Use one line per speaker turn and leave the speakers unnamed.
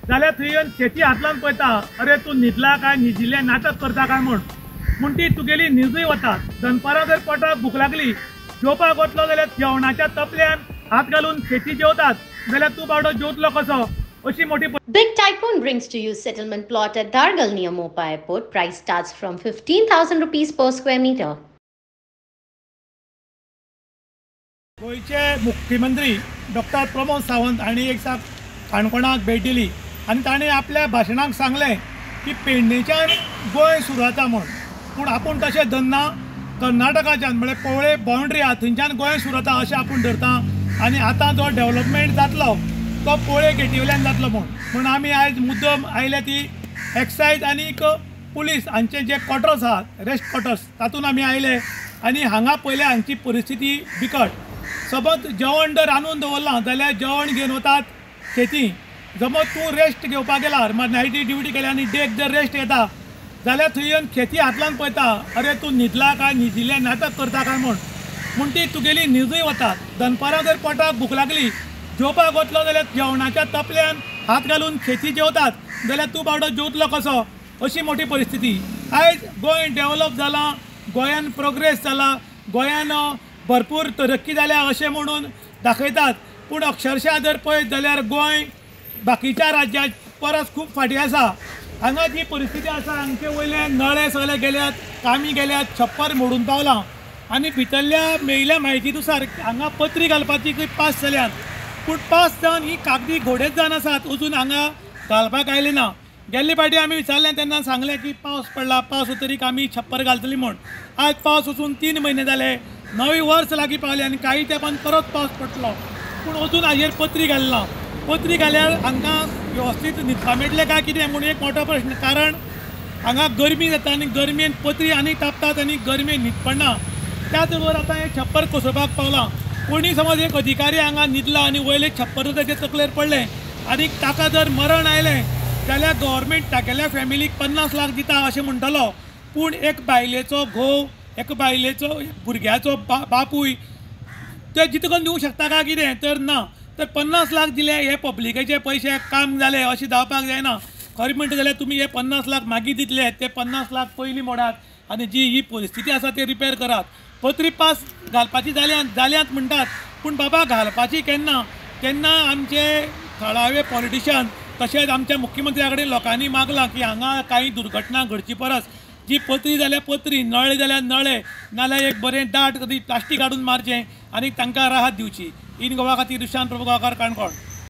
जाल्यार थंय येवन शेती हातलान पळयता, अरे तूं न्हिदला काय न्हिदिल्लें नाटक करता काय म्हूण ती तुगेली न्हिजूय वतात. दनपारां जर पोटाक भूक लागली, जेवपाक वतलो जाल्यार जेवणाच्या तपल्यान हात घालून शेती जेवतात, जाल्यार तूं बावडो जेवतलो कसो? अशी मोठी
Big Tycoon brings to you settlement plot at Dargal near Mopa Airport. Price starts from 15,000 rupees per square meter.
गोयचे मुख्यमंत्री डॉक्टर प्रमोद सावंत हांणी एक दिसा काणकोणाक भेट दिली आनी ताणें आपल्या भाशणाक सांगलें की पेडणेच्यान गोंय सुरू जाता म्हूण. पूण आपूण तशें धरना, कर्नाटकाच्यान म्हळ्यार पवळे बाउंड्री आहा थंयच्यान गोंय सुरू जाता अशें आपूण धरता. आनी आतां जो डेव्हलपमेंट जातलो तो पवळे गेटीवयल्यान जातलो म्हूण आमी आयज मुद्दम आयल्या ती एक्सायज आनीक पुलीस हांचे जे क्वॉर्टर्स आहात, रेस्ट क्वॉर्टर्स, तातूंत आमी आयले आनी हांगा पयले हांची परिस्थिती बिकट. समज जेवण जर रांदून दवरलां जाल्यार जेवण घेवन वतात शेती. समज तूं रेस्ट घेवपाक गेला, नायटी ड्युटी केल्या आनी डेक जर रेस्ट येता जाल्यार थंय येवन शेती हातलान पळयता, अरे तूं न्हिदला काय न्हिदिल्लें नाटक करता काय म्हूण ती तुगेली न्हिजूय वतात. दनपारां जर पोटाक भूक लागली, जेवपाक वतलो जाल्यार जेवणाच्या तपल्यान हात घालून शेती जेवतात, जाल्यार तूं बावडो जेवतलो कसो? अशी मोठी परिस्थिती. आयज गोंय डेव्हलप जालां, गोंयान प्रोग्रेस जाला, गोंयान भरपूर तरक्की जाल्या अशें म्हणून दाखयतात. पूण अक्षरशा जर पळयत जाल्यार गोंय बाकीच्या राज्यां परस खूब फाटीं आसा. हांगा जी परिस्थिती आसा, हांगचे वयले नळे सगळे गेल्यात, कामी गेल्यात, छप्पर मोडून पावलां आनी भितरल्या मेळिल्ल्या म्हायतीनुसार हांगा पत्री घालपाची पास जाल्यात. पूण पास जावन ही कागदी घोडेच जावन आसात, अजून हांगा घालपाक आयले ना. गेल्ले फावटी आमी विचारलें तेन्ना सांगलें की पावस पडला, पावस उतरीक आमी छप्पर घालतली म्हूण. आज पावस वचून 3 म्हयने जाले, 9 वर्स लागीं पावले आनी काही तेंपान परत पावस पडटलो, पूण अजून हाजेर पत्री घालना. पत्री घाल्यार हांकां वेवस्थीत न्हिदपा मेळटलें काय कितें म्हूण एक मोठो प्रश्न. कारण हांगा गरमी जाता आनी गरमेन पत्री आनी तापतात आनी गरमेन न्हीद पडना. त्याच बरोबर आतां हें छप्पर कोसोवपाक पावलां. कोणी समज एक अधिकारी हांगा न्हिदला आनी वयले छप्पर ताचे तकलेर पडलें आनी ताका जर मरण आयलें जाल्यार गव्हर्मेंट तागेल्या फॅमिलीक 50 लाख दिता अशें म्हणटलो. पूण एक बायलेचो घोव, एक बायलेचो भुरग्याचो बापूय ते जितकन दिवंक शकता काय कितें? तर ना. तर 50 लाख दिले, हे पब्लिकेचे पयशे काम जाले अशें जावपाक जायना. खरें म्हणटा जाल्यार तुमी हे 50 लाख मागीर दितले, ते 50 लाख पयलीं मोडात आनी जी ही परिस्थिती आसा ती रिपेर करात. पत्री पास घालपाची जाल्यात म्हणटात, पूण बाबा घालपाची केन्ना आमचे थळावे पॉलिटिशियन तशेंच आमच्या मुख्यमंत्र्या कडेन लोकांनी मागलां की हांगा काही दुर्घटना घडची परस जी पत्री जाल्यार पत्री, नळे जाल्यार नळे, नाल्यार एक बरें दाट प्लास्टीक हाडून मारचें आनी तांकां राहत दिवची. इन गोवा खातीर दुशांत प्रभू गांवकार, काणकोण.